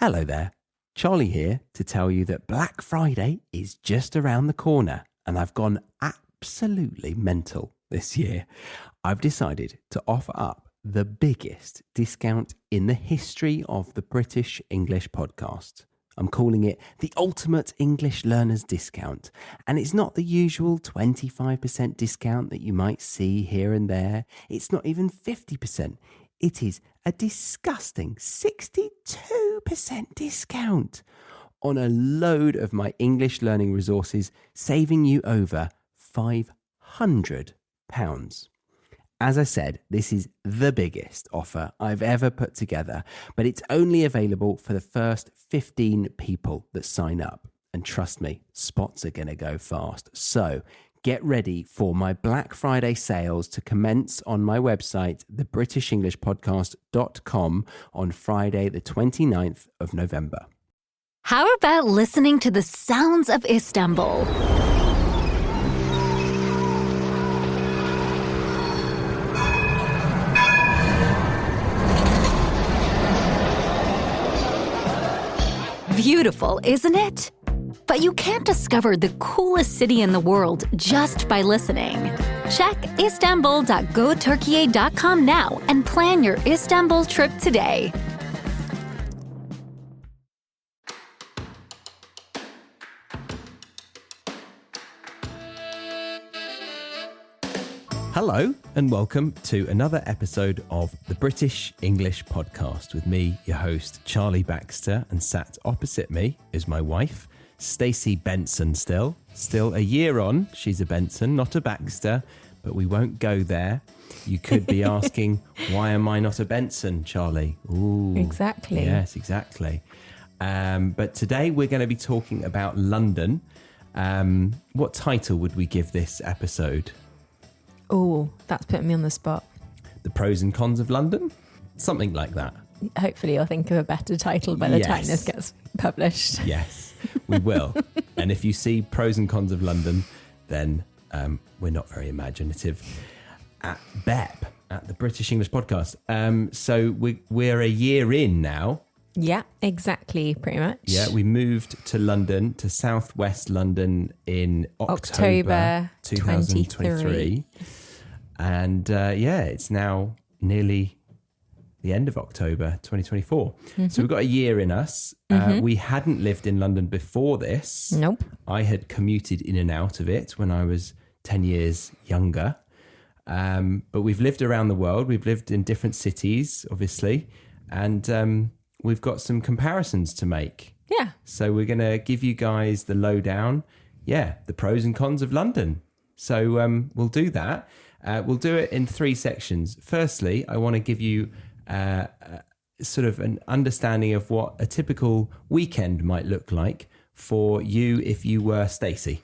Hello there, Charlie here to tell you that Black Friday is just around the corner and I've gone absolutely mental this year. I've decided to offer up the biggest discount in the history of the British English podcast. I'm calling it the Ultimate English Learners Discount, and it's not the usual 25% discount that you might see here and there. It's not even 50%. It is a disgusting 62% discount on a load of my English learning resources, saving you over £500. As I said, this is the biggest offer I've ever put together, but it's only available for the first 15 people that sign up. And trust me, spots are going to go fast. So get ready for my Black Friday sales to commence on my website, thebritishenglishpodcast.com, on Friday, the 29th of November. How about listening to the sounds of Istanbul? Beautiful, isn't it? But you can't discover the coolest city in the world just by listening. Check istanbul.goturkiye.com now and plan your Istanbul trip today. Hello and welcome to another episode of the British English Podcast with me, your host, Charlie Baxter, and sat opposite me is my wife, Stacey Benson still a year on. She's a Benson, not a Baxter, but we won't go there. You could be asking, why am I not a Benson, Charlie? Ooh, exactly. Yes, exactly. But today we're going to be talking about London. What title would we give this episode? Oh, that's putting me on the spot. The pros and cons of London? Something like that. Hopefully you'll think of a better title by the time this gets published. Yes, we will. And if you see pros and cons of London, then we're not very imaginative at BEP, at the British English Podcast. So we're a year in now. Yeah, exactly, pretty much. Yeah, we moved to London, to southwest London in October 2023. And it's now nearly the end of October 2024. Mm-hmm. So we've got a year in us. We hadn't lived in London before this. Nope. I had commuted in and out of it when I was 10 years younger. But we've lived around the world. We've lived in different cities, obviously. And we've got some comparisons to make. Yeah. So we're going to give you guys the lowdown. Yeah, the pros and cons of London. So we'll do that. We'll do it in three sections. Firstly, I want to give you sort of an understanding of what a typical weekend might look like for you if you were Stacey.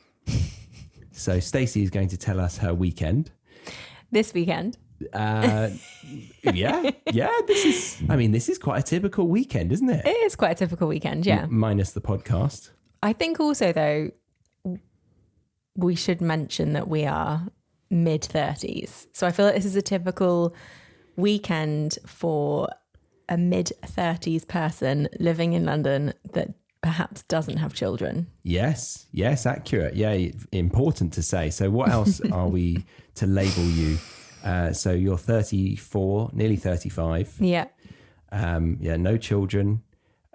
So Stacey is going to tell us her weekend. This weekend? Yeah. This is quite a typical weekend, isn't it? It is quite a typical weekend, yeah. Minus the podcast. I think also, though, we should mention that we are mid-30s. So I feel like this is a typical weekend for a mid-30s person living in London that perhaps doesn't have children. Yes, accurate. Yeah, important to say. So what else are we to label you? So you're 34, nearly 35. Yeah. No children.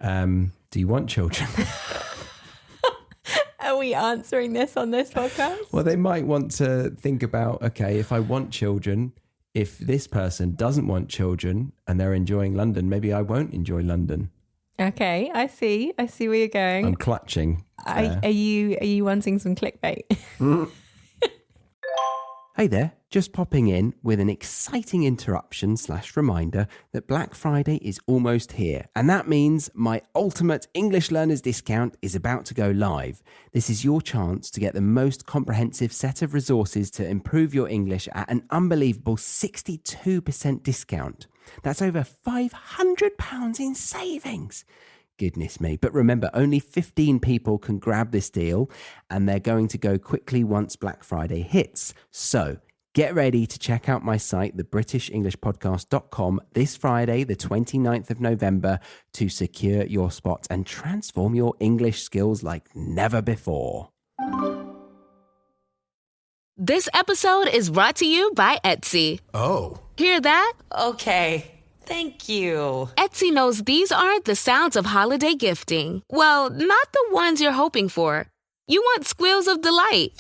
Do you want children? Are we answering this on this podcast? Well, they might want to think about, okay, if I want children, if this person doesn't want children and they're enjoying London, maybe I won't enjoy London. Okay, I see where you're going. I'm clutching. Are you wanting some clickbait? Hey there, just popping in with an exciting interruption/reminder that Black Friday is almost here. And that means my ultimate English learners discount is about to go live. This is your chance to get the most comprehensive set of resources to improve your English at an unbelievable 62% discount. That's over £500 in savings. Goodness me. But remember, only 15 people can grab this deal and they're going to go quickly once Black Friday hits. So Get ready to check out my site, thebritishenglishpodcast.com, this Friday, the 29th of November, to secure your spot and transform your English skills like never before. This episode is brought to you by Etsy. Oh. Hear that? Okay. Thank you. Etsy knows these aren't the sounds of holiday gifting. Well, not the ones you're hoping for. You want squeals of delight,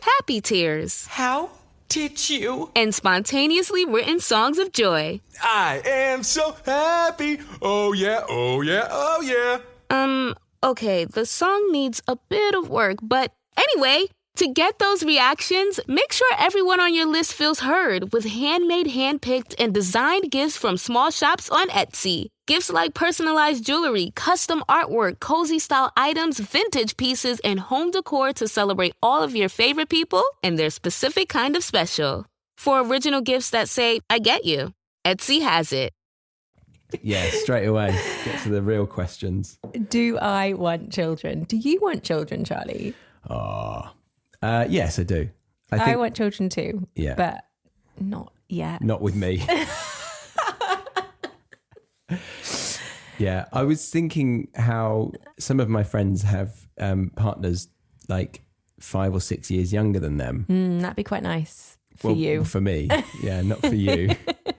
happy tears, How did you? and spontaneously written songs of joy. I am so happy. Oh, yeah, oh, yeah, oh, yeah. Okay, the song needs a bit of work, but anyway, to get those reactions, make sure everyone on your list feels heard with handmade, handpicked, and designed gifts from small shops on Etsy. Gifts like personalized jewelry, custom artwork, cozy style items, vintage pieces, and home decor to celebrate all of your favorite people and their specific kind of special. For original gifts that say, I get you, Etsy has it. Yeah, straight away. Get to the real questions. Do I want children? Do you want children, Charlie? Yes, I do. I want children too. Yeah. But not yet. Not with me. Yeah, I was thinking how some of my friends have partners like 5 or 6 years younger than them. That'd be quite nice for Well, you. For me. Yeah, not for you.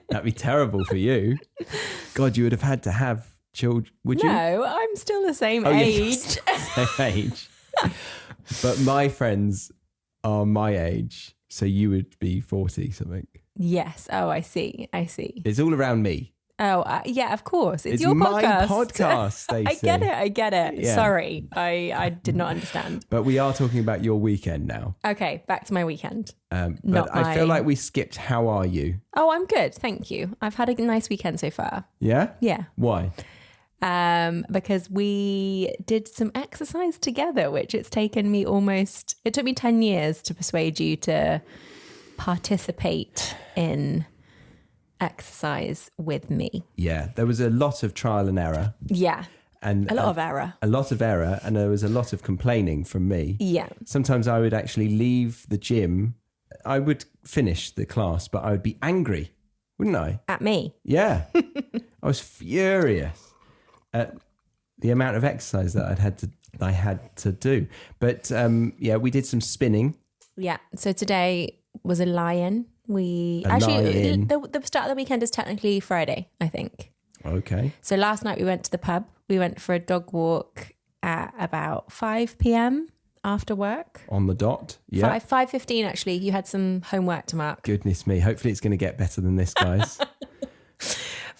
That'd be terrible for you. God, you would have had to have children, would you? No, I'm still the same Oh, yeah, you're age. still the same age. But my friends are my age, so you would be 40 something. Yes. Oh, I see. It's all around me. Oh, yeah, of course. It's It's your my podcast. podcast, Stacey. I get it. Yeah. Sorry. I did not understand. But we are talking about your weekend now. Okay, back to my weekend. But I feel like we skipped how are you? Oh, I'm good. Thank you. I've had a nice weekend so far. Yeah? Yeah. Why? Because we did some exercise together, which it took me 10 years to persuade you to participate in exercise with me. Yeah, there was a lot of trial and error. Yeah. And A lot of error. A lot of error, and there was a lot of complaining from me. Yeah. Sometimes I would actually leave the gym. I would finish the class, but I would be angry, wouldn't I? At me. Yeah. I was furious at the amount of exercise that I had to do. But yeah, we did some spinning. Yeah. So today was a lie-in. The start of the weekend is technically Friday, I think. Okay. So last night we went to the pub. We went for a dog walk at about 5 p.m. after work. On the dot. Yeah. 5:15 actually. You had some homework to mark. Goodness me. Hopefully it's going to get better than this, guys.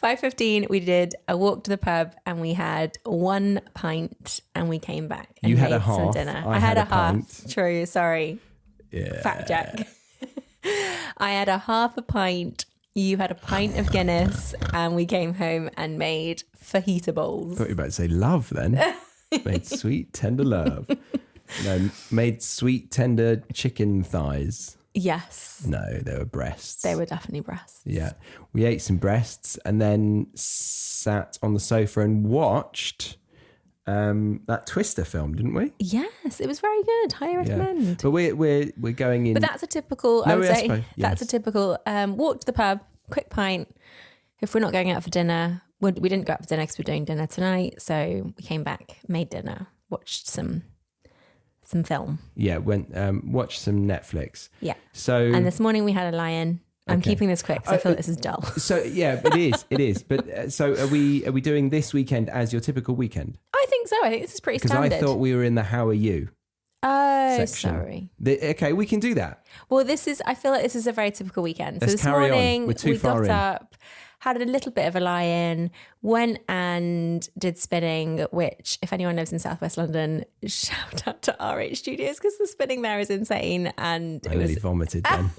5:15 we did a walk to the pub and we had 1 pint and we came back and You had a made some half. dinner. I had a pint. half. True, sorry. Yeah. Fact check. I had a half a pint. You had a pint of Guinness and we came home and made fajita bowls. I thought you were about to say love then. Made sweet, tender love. No, made sweet, tender chicken thighs. Yes. No, they were breasts. They were definitely breasts. Yeah. We ate some breasts and then sat on the sofa and watched that Twister film, didn't we? Yes, it was very good. Highly recommend. But we're going in. But that's a typical, No, I would I say, suppose, that's a yes. typical walk to the pub, quick pint. If we're not going out for dinner, we didn't go out for dinner because we're doing dinner tonight. So we came back, made dinner, watched some film. Yeah, went watched some Netflix. Yeah. So And this morning we had a lie-in. I'm Okay. keeping this quick because I feel like this is dull. So yeah, it is. But so are we doing this weekend as your typical weekend? I think so. I think this is pretty Because standard. I thought we were in the how are you Oh, section. sorry. Okay, we can do that. Well, I feel like this is a very typical weekend. So Let's this carry on. morning We're too we far got in. up, had a little bit of a lie-in, went and did spinning, which if anyone lives in Southwest London, shout out to RH Studios because the spinning there is insane. And I it was nearly vomited then.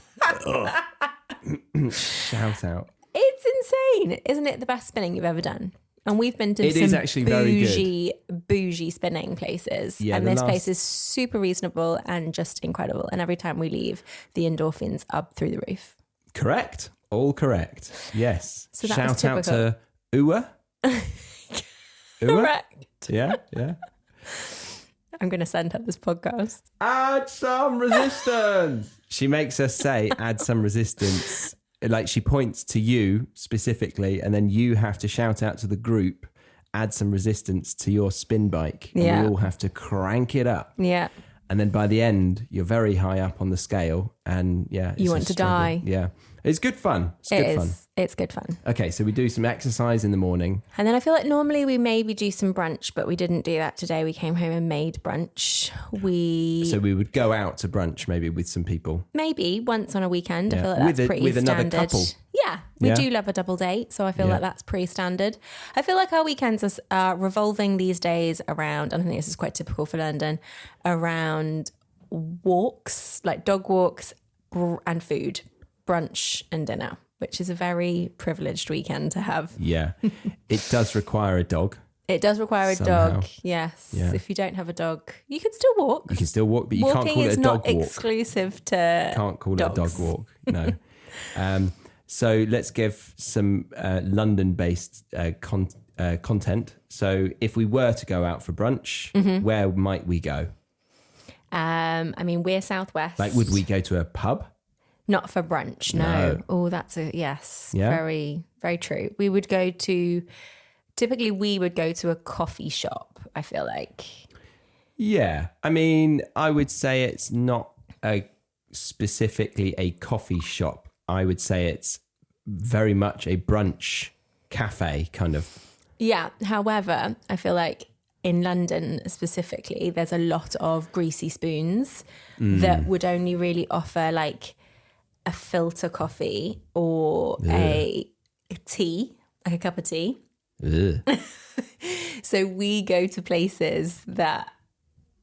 Shout out. it's insane. Isn't it the best spinning you've ever done? And we've been to It some is actually very good. bougie spinning places. Yeah, and the this last- place is super reasonable and just incredible. And every time we leave, the endorphins up through the roof. Correct. All correct. Yes. So that was Shout out to Ua. Ua? Correct. Yeah, yeah. I'm going to send her this podcast. Add some resistance. She makes us say, add some resistance. Like she points to you specifically, and then you have to shout out to the group, add some resistance to your spin bike. And Yeah. we all have to crank it up. Yeah. And then by the end, you're very high up on the scale. And yeah, it's You a want to struggle. die. Yeah. It's good fun. It's good fun. It's good fun. Okay, so we do some exercise in the morning. And then I feel like normally we maybe do some brunch, but we didn't do that today. We came home and made brunch. So we would go out to brunch maybe with some people. Maybe once on a weekend. Yeah. I feel like that's pretty with another standard. couple. Yeah, we Yeah. do love a double date, so I feel Yeah. like that's pretty standard. I feel like our weekends are revolving these days around, and I think this is quite typical for London, around walks, like dog walks and food, brunch and dinner, which is a very privileged weekend to have. Yeah. It does require a dog. It does require a Somehow. dog, yes. Yeah. If you don't have a dog, you can still walk. You can still walk, but you Walking can't call it is a not dog walk. exclusive to Can't call dogs. it a dog walk. No. So let's give some London-based content. So if we were to go out for brunch, Mm-hmm. where might we go? I mean, we're Southwest. Like, would we go to a pub? Not for brunch, no. No. Oh, that's a yes. Yeah? Very, very true. We would go to, typically we would go to a coffee shop, I feel like. Yeah. I mean, I would say it's not specifically a coffee shop. I would say it's very much a brunch cafe kind of. Yeah. However, I feel like in London specifically, there's a lot of greasy spoons that would only really offer like a filter coffee or a tea, like a cup of tea. Ugh. So we go to places that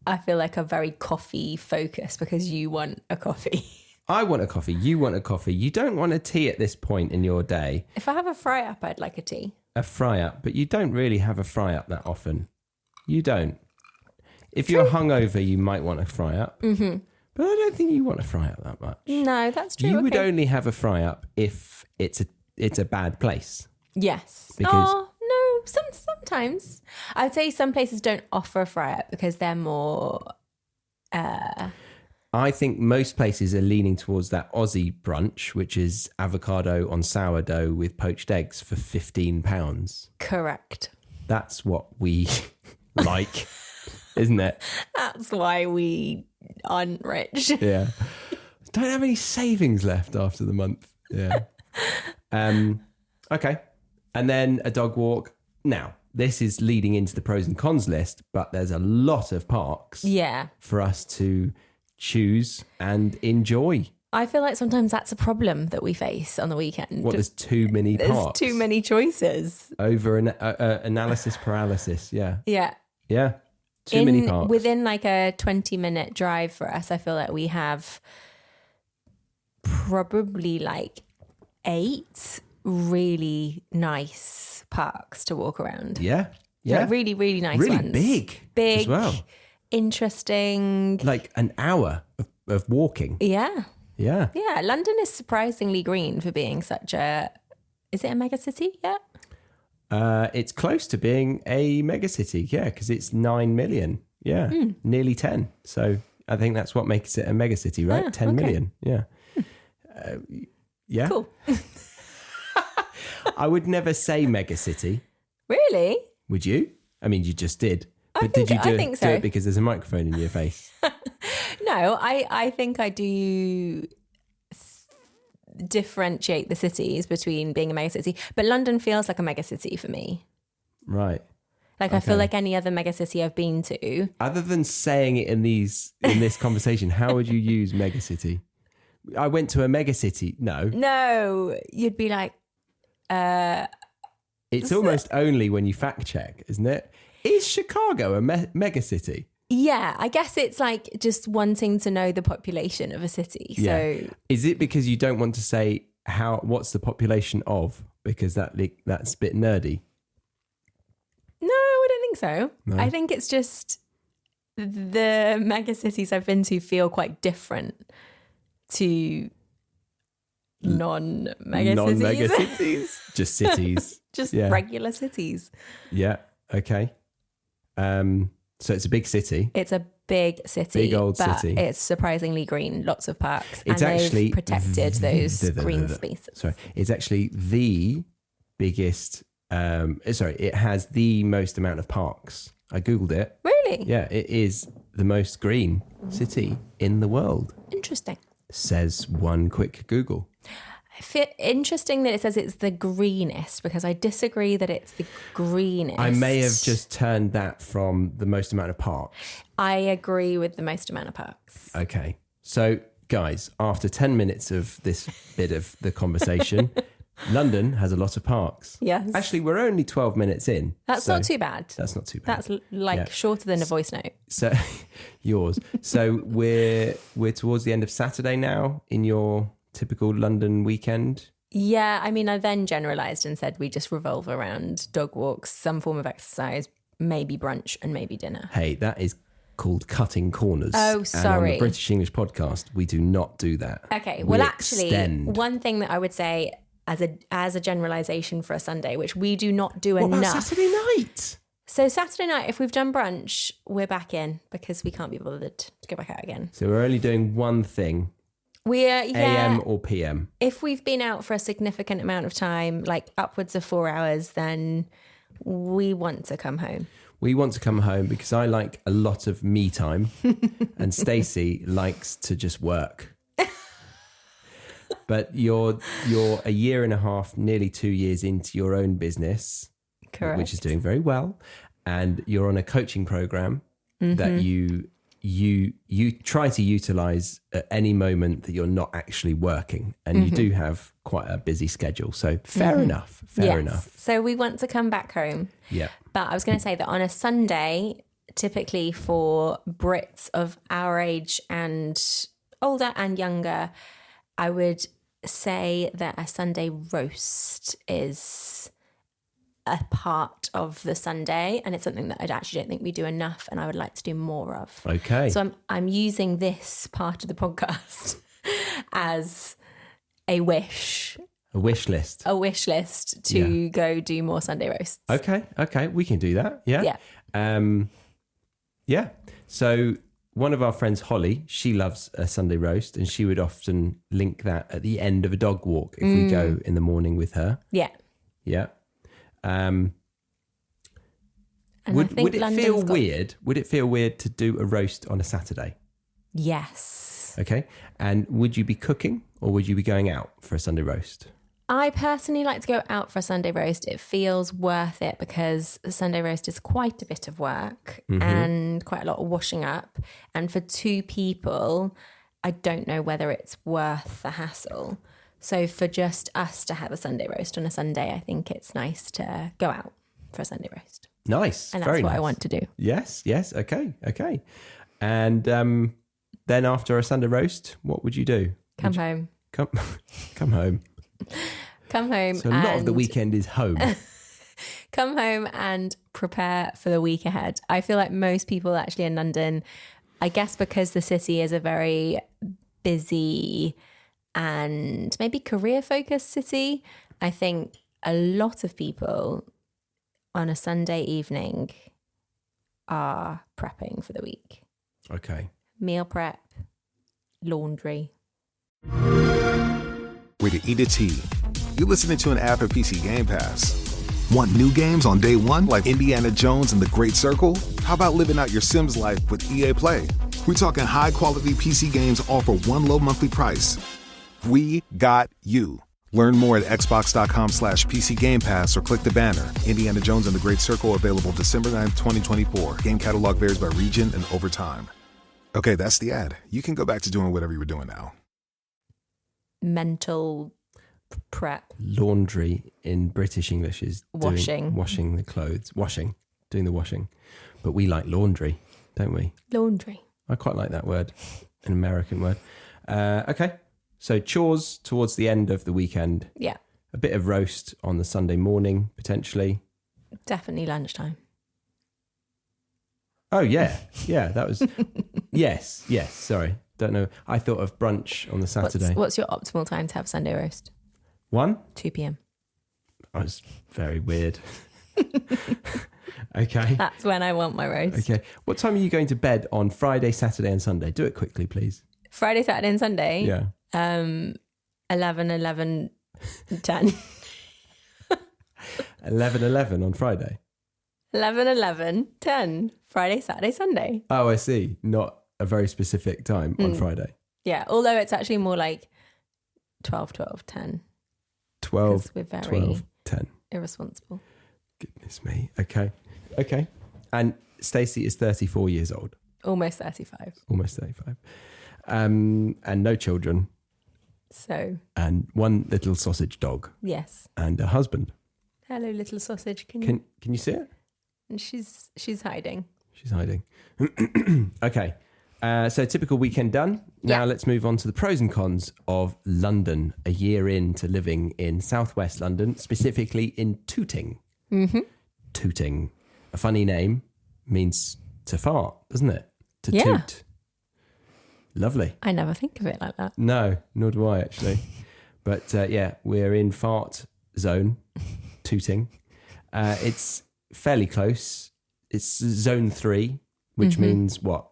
I feel like are very coffee focused because you want a coffee. I want a coffee. You want a coffee. You don't want a tea at this point in your day. If I have a fry up, I'd like a tea. A fry up, but you don't really have a fry up that often. You don't. If you're hungover, you might want a fry up. Mm-hmm. But I don't think you want a fry up that much. No, that's true. You would okay. only have a fry up if it's a bad place. Yes. Because- Oh, no, sometimes. I'd say some places don't offer a fry up because they're more... I think most places are leaning towards that Aussie brunch, which is avocado on sourdough with poached eggs for £15. correct. That's what we like, isn't it? That's why we aren't rich. Yeah. Don't have any savings left after the month. Yeah. Okay. And then a dog walk. Now, this is leading into the pros and cons list, but there's a lot of parks Yeah. for us to choose and enjoy. I feel like sometimes that's a problem that we face on the weekend. What, there's too many There's parks? too many choices. Over analysis paralysis. Yeah. Yeah. Yeah. Too many parks. Within like a 20-minute drive for us, I feel like we have probably like 8 really nice parks to walk around. Yeah. Yeah. Like really, really nice really ones. big as well. Interesting. Like an hour of walking. Yeah. Yeah. Yeah. London is surprisingly green for being such a... Is it a mega city yet? It's close to being a megacity, yeah, because it's 9 million. Yeah, nearly 10. So I think that's what makes it a megacity, right? 10 okay. million. Yeah. Yeah. Cool. I would never say megacity. Really? Would you? I mean, you just did. But think- did you I do, think do so. it because there's a microphone in your face? No, I think I do differentiate the cities between being a megacity, but London feels like a megacity for me. Right. Like I feel Okay. like any other megacity I've been to. Other than saying it in this conversation, how would you use megacity? I went to a megacity. No. No, you'd be like, It's almost only when you fact check, isn't it? Is Chicago a megacity? yeah, I guess it's like just wanting to know the population of a city. So Is it because you don't want to say what's the population of? Because that's a bit nerdy. no, I don't think so. No? I think it's just the megacities I've been to feel quite different to non-megacities. Non-megacities? Just cities. Just Yeah. regular cities. Yeah. Okay. So it's a big city. It's a big city. Big old but city. It's surprisingly green, lots of parks. It's and actually they've protected those green spaces. Sorry, it's actually the biggest. It has the most amount of parks. I googled it. Really? Yeah, it is the most green city in the world. Interesting. Says one quick Google. I feel interesting that it says it's the greenest, because I disagree that it's the greenest. I may have just turned that from the most amount of parks. I agree with the most amount of parks. Okay. So, guys, after 10 minutes of this bit of the conversation, London has a lot of parks. Yes. Actually, we're only 12 minutes in. That's not too bad. That's not too bad. That's shorter than a voice note. So, yours. So, we're towards the end of Saturday now in your typical London weekend. Yeah, I mean, I then generalised and said we just revolve around dog walks, some form of exercise, maybe brunch and maybe dinner. Hey, that is called cutting corners. Oh, sorry. And on the British English podcast, we do not do that. Okay, well, actually, extend. one thing that I would say as a generalisation for a Sunday, which we do not do enough. What about Saturday night? So Saturday night, if we've done brunch, we're back in because we can't be bothered to go back out again. So we're only doing one thing. We're AM or PM? If we've been out for a significant amount of time, like upwards of 4 hours, then we want to come home. We want to come home because I like a lot of me time and Stacey likes to just work. But you're a year and a half, nearly 2 years into your own business. Correct. Which is doing very well. And you're on a coaching program that you try to utilize at any moment that you're not actually working, and you do have quite a busy schedule. So fair enough. Fair enough. So we want to come back home. Yeah. But I was going to say that on a Sunday, typically for Brits of our age and older and younger, I would say that a Sunday roast is a part of the Sunday, and it's something that I actually don't think we do enough, and I would like to do more of. Okay. So I'm using this part of the podcast as a wish list. A wish list to go do more Sunday roasts. Okay, we can do that. Yeah. Yeah. Yeah. So one of our friends, Holly, she loves a Sunday roast, and she would often link that at the end of a dog walk if we go in the morning with her. Yeah. Yeah. And Would it London's feel weird? Would it feel weird to do a roast on a Saturday? Yes. Okay. And would you be cooking or would you be going out for a Sunday roast? I personally like to go out for a Sunday roast. It feels worth it because a Sunday roast is quite a bit of work and quite a lot of washing up. And for two people, I don't know whether it's worth the hassle. So for just us to have a Sunday roast on a Sunday, I think it's nice to go out for a Sunday roast. Nice. And that's Very what nice. I want to do. Yes. Okay. And then after a Sunday roast, what would you do? Come home. Come home. Come home. So a lot of the weekend is home. Come home and prepare for the week ahead. I feel like most people actually in London, I guess because the city is a very busy and maybe career-focused city, I think a lot of people on a Sunday evening are prepping for the week. Okay. Meal prep, laundry. Rated E to T. You're listening to an ad for PC Game Pass. Want new games on day one like Indiana Jones and the Great Circle? How about living out your Sims life with EA Play? We're talking high-quality PC games all for one low monthly price. We got you. Learn more at xbox.com/PC Game Pass or click the banner. Indiana Jones and the Great Circle available December 9th, 2024. Game catalog varies by region and over time. Okay, that's the ad. You can go back to doing whatever you were doing now. Mental prep. Laundry in British English is washing the clothes. Doing the washing. But we like laundry, don't we? Laundry. I quite like that word, an American word. Okay. So chores towards the end of the weekend. Yeah. A bit of roast on the Sunday morning, potentially. Definitely lunchtime. Oh, yeah. Yeah, that was... Yes. Sorry. Don't know. I thought of brunch on the Saturday. What's your optimal time to have Sunday roast? 1? 2 p.m. Oh, it's very weird. Okay. That's when I want my roast. Okay. What time are you going to bed on Friday, Saturday and Sunday? Do it quickly, please. Friday, Saturday and Sunday? Yeah. 11, 10. 11 on Friday. 11, 10. Friday, Saturday, Sunday. Oh, I see. Not a very specific time on Friday. Yeah, although it's actually more like 12, 10. 12, 'Cause we're very 12, 10. irresponsible. Goodness me. Okay. And Stacey is 34 years old. Almost 35. Almost 35. And no children. So, And one little sausage dog. yes. And a husband. Hello, little sausage. Can Can you see it? And she's hiding. She's hiding. Okay. So typical weekend done. Now Yeah. let's move on to the pros and cons of London, a year into living in southwest London, specifically in Tooting. Mm-hmm. Tooting. A funny name, means to fart, doesn't it? To Yeah. toot. Lovely. I never think of it like that. No, nor do I actually. But yeah, we're in fart zone, Tooting. It's fairly close. It's zone 3, which means what?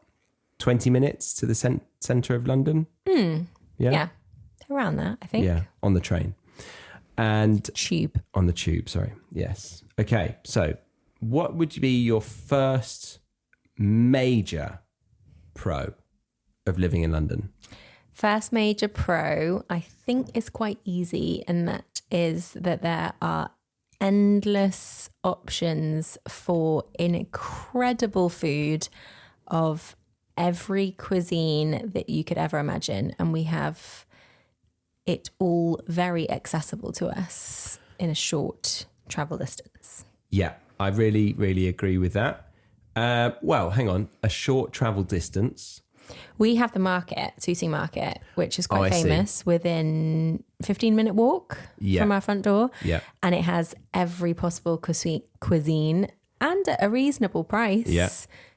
20 minutes to the centre of London? Yeah. Around that, I think. Yeah, on the train. And Tube. on the tube, sorry. Yes. Okay, so what would be your first major pro of living in London? First major pro, I think is quite easy, and that is that there are endless options for incredible food of every cuisine that you could ever imagine. And we have it all very accessible to us in a short travel distance. Yeah, I really, really agree with that. Well, hang on. A short travel distance. We have the market, Tooting Market, which is quite I see. famous, within 15-minute walk Yeah. from our front door. Yeah. And it has every possible cuisine and at a reasonable price Yeah.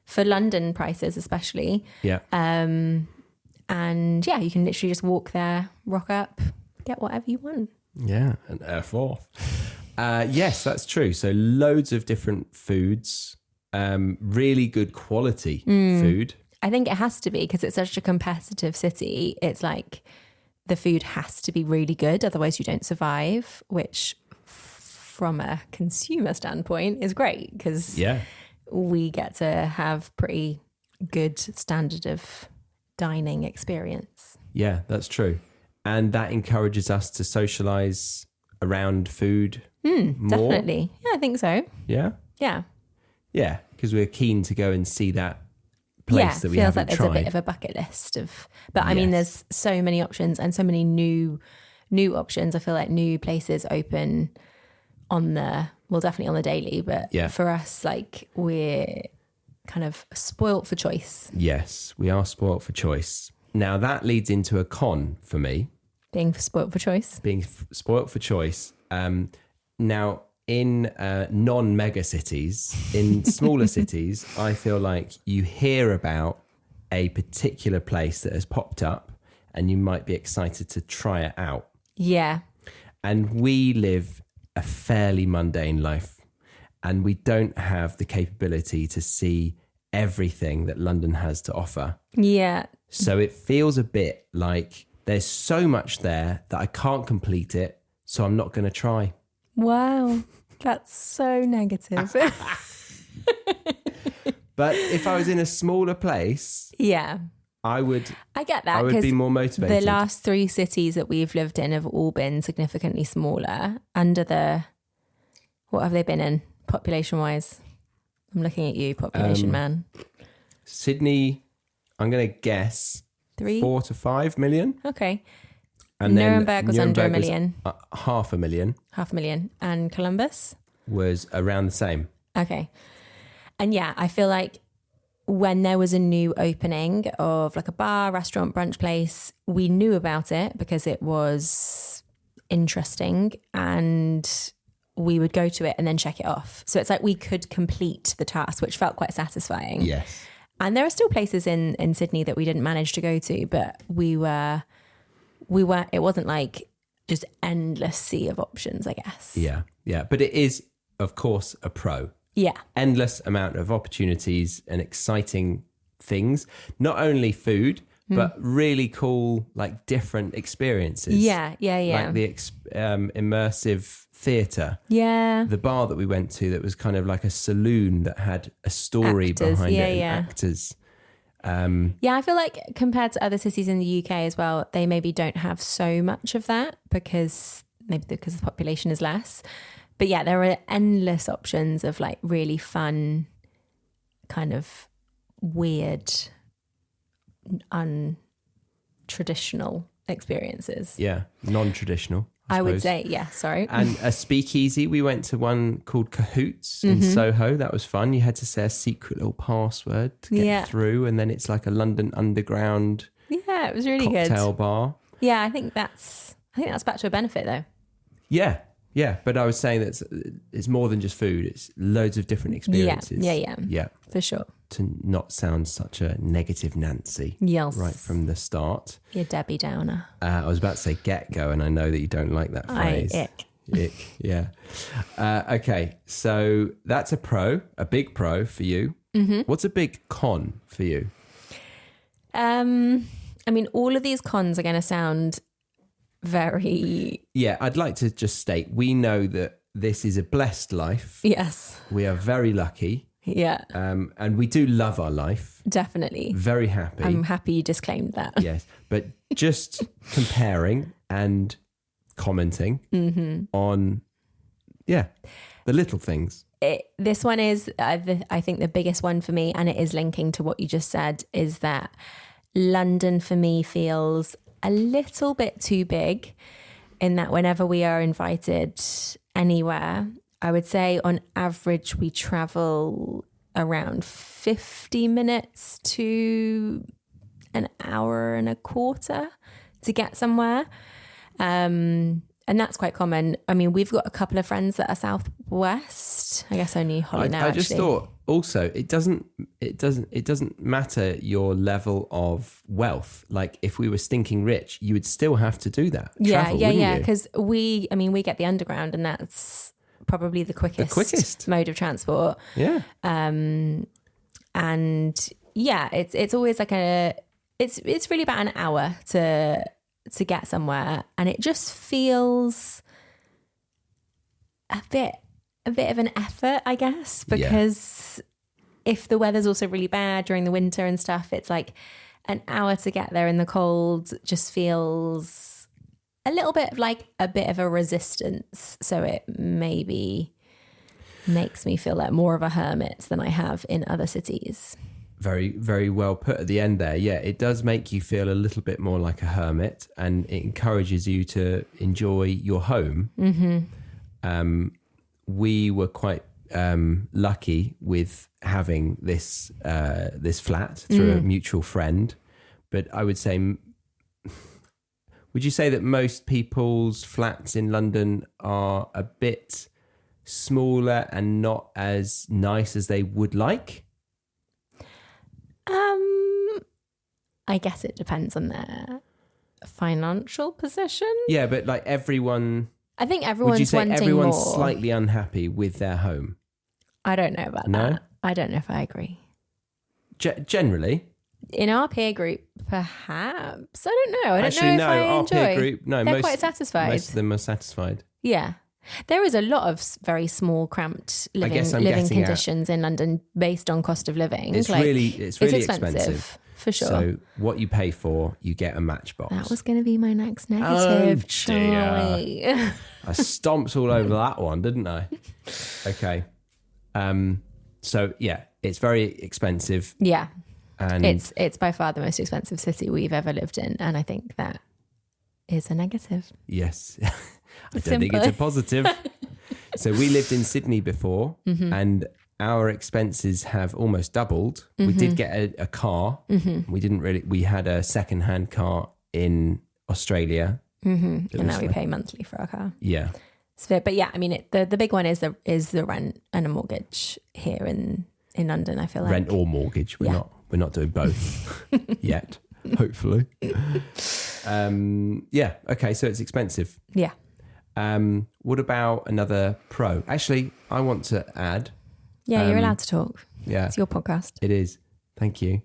for London prices especially. Yeah. And yeah, you can literally just walk there, rock up, get whatever you want. Yeah, an F4. Yes, that's true. So loads of different foods, really good quality food. I think it has to be because it's such a competitive city. It's like the food has to be really good, otherwise you don't survive, which from a consumer standpoint is great because Yeah. we get to have pretty good standard of dining experience. Yeah, that's true. And that encourages us to socialize around food more. Definitely. Yeah, I think so. Yeah. Yeah. Yeah, because we're keen to go and see that place that we feels haven't like there's tried. a bit of a bucket list of, but I mean, Yes. there's so many options and so many new options. I feel like new places open definitely on the daily, but Yeah. for us, like we're kind of spoilt for choice. Yes, we are spoilt for choice. Now that leads into a con for me, Being spoilt for choice. being spoilt for choice. Now in non-mega cities, in smaller cities, I feel like you hear about a particular place that has popped up and you might be excited to try it out. Yeah. And we live a fairly mundane life and we don't have the capability to see everything that London has to offer. Yeah. So it feels a bit like there's so much there that I can't complete it, so I'm not going to try. Wow. That's so negative. But if I was in a smaller place, Yeah. I would get that. I would 'cause be more motivated. The last 3 cities that we've lived in have all been significantly smaller what have they been in population wise? I'm looking at you, population man. Sydney, I'm going to guess 3? 4 to 5 million. Okay. And then Nuremberg was under a Nuremberg was, million. 500,000 500,000. And Columbus? was around the same. Okay. And yeah, I feel like when there was a new opening of like a bar, restaurant, brunch place, we knew about it because it was interesting and we would go to it and then check it off. So it's like we could complete the task, which felt quite satisfying. Yes. And there are still places in Sydney that we didn't manage to go to, but we were, it wasn't like just endless sea of options, I guess. Yeah. Yeah. But it is, of course, a pro. Yeah. endless amount of opportunities and exciting things. Not only food, but really cool, like different experiences. Yeah. Like the immersive theatre. Yeah. The bar that we went to that was kind of like a saloon that had a story Actors, behind yeah, it and yeah. actors. Yeah, I feel like compared to other cities in the UK as well, they maybe don't have so much of that because the population is less. But yeah, there are endless options of like really fun, kind of weird, untraditional experiences. Yeah, non-traditional. I would suppose. say, yeah, sorry. And a speakeasy, we went to one called Cahoots in Soho. That was fun. You had to say a secret little password to get through, and then it's like a London Underground Yeah, it was really cocktail good. bar. Yeah, I think that's back to a benefit though. Yeah, but I was saying that it's more than just food. It's loads of different experiences. Yeah, for sure. To not sound such a negative Nancy. Yes. Right from the start. You're Debbie Downer. I was about to say get-go, and I know that you don't like that phrase. Ick, yeah. Okay, so that's a big pro for you. Mm-hmm. What's a big con for you? I mean, all of these cons are going to sound very... Yeah, I'd like to just state, we know that this is a blessed life. Yes. We are very lucky. Yeah. And we do love our life. Definitely. Very happy. I'm happy you disclaimed that. Yes, but just comparing and commenting on, the little things. This one is, I think, the biggest one for me, and it is linking to what you just said, is that London for me feels a little bit too big in that whenever we are invited anywhere, I would say on average we travel around 50 minutes to an hour and a quarter to get somewhere. And that's quite common. I mean, we've got a couple of friends that are southwest. I guess only Holly now. I just thought also it doesn't matter your level of wealth. Like if we were stinking rich, you would still have to do that. Travel, Yeah. Because we get the underground, and that's probably the quickest mode of transport. Yeah. And yeah, it's always like it's really about an hour to get somewhere, and it just feels a bit of an effort, I guess, because if the weather's also really bad during the winter and stuff, it's like an hour to get there in the cold just feels a little bit of like a bit of a resistance. So it maybe makes me feel like more of a hermit than I have in other cities. Very, very well put at the end there. Yeah, it does make you feel a little bit more like a hermit, and it encourages you to enjoy your home. Mm-hmm. We were quite lucky with having this flat through a mutual friend, but I would say, would you say that most people's flats in London are a bit smaller and not as nice as they would like? I guess it depends on their financial position. Yeah, but like everyone... I think everyone's would you say wanting everyone's more. Slightly unhappy with their home? I don't know about that. I don't know if I agree. Generally? In our peer group, perhaps. I don't know. I don't Actually, know if no, I our enjoy. peer group, no, They're quite satisfied. Most of them are satisfied. Yeah. There is a lot of very small, cramped living conditions in London based on cost of living. It's really expensive. For sure. So what you pay for, you get a Matchbox. That was going to be my next negative, Charlie. I stomped all over that one, didn't I? Okay. So yeah, it's very expensive. Yeah. And it's by far the most expensive city we've ever lived in, and I think that is a negative. Yes. I don't think it's a positive. So we lived in Sydney before, and our expenses have almost doubled. We did get a car. We had a second-hand car in Australia. And now we pay monthly for our car. Yeah. But yeah, I mean, the big one is the rent and a mortgage here in London, I feel like. Rent or mortgage. We're not doing both yet, hopefully. Yeah. Okay. So it's expensive. Yeah. What about another pro? Actually, I want to add Yeah, you're allowed to talk. Yeah. It's your podcast. It is. Thank you.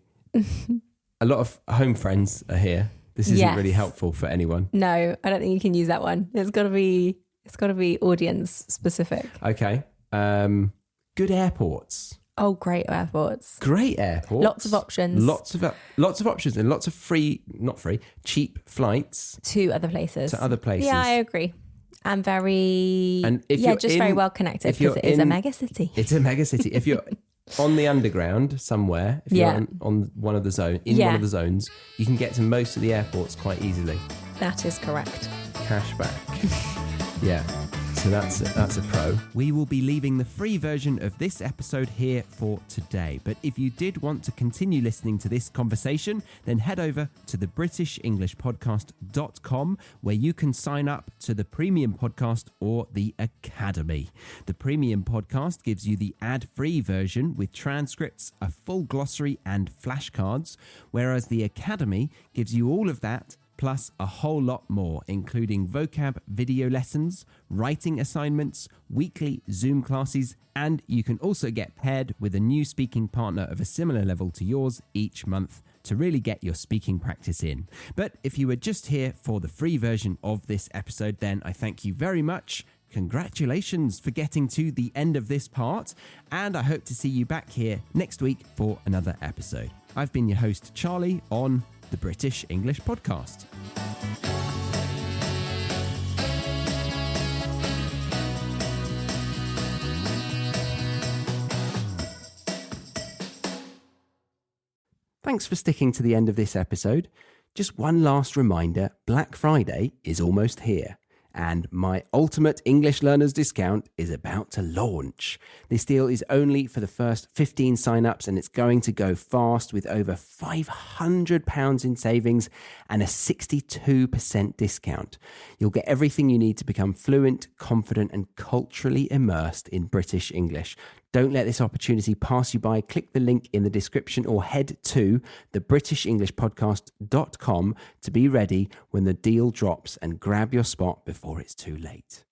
A lot of home friends are here. This isn't really helpful for anyone. No, I don't think you can use that one. It's got to be audience specific. Okay. Good airports. Oh, great airports. Great airports. Lots of options. Lots of options and lots of cheap flights To other places. Yeah, I agree. And very very well connected because it is a mega city. It's a mega city. If you're on the underground somewhere, if you're on one of the zones, you can get to most of the airports quite easily. That is correct. Cashback. Yeah. So that's a pro. We will be leaving the free version of this episode here for today. But if you did want to continue listening to this conversation, then head over to the BritishEnglishPodcast.com, where you can sign up to the Premium Podcast or the Academy. The Premium Podcast gives you the ad-free version with transcripts, a full glossary and flashcards, whereas the Academy gives you all of that plus a whole lot more, including vocab video lessons, writing assignments, weekly Zoom classes, and you can also get paired with a new speaking partner of a similar level to yours each month to really get your speaking practice in. But if you were just here for the free version of this episode, then I thank you very much. Congratulations for getting to the end of this part, and I hope to see you back here next week for another episode. I've been your host, Charlie, on the British English Podcast. Thanks for sticking to the end of this episode. Just one last reminder, Black Friday is almost here. And my ultimate English learners discount is about to launch. This deal is only for the first 15 sign-ups and it's going to go fast with over £500 in savings and a 62% discount. You'll get everything you need to become fluent, confident and culturally immersed in British English. Don't let this opportunity pass you by. Click the link in the description or head to thebritishenglishpodcast.com to be ready when the deal drops and grab your spot before it's too late.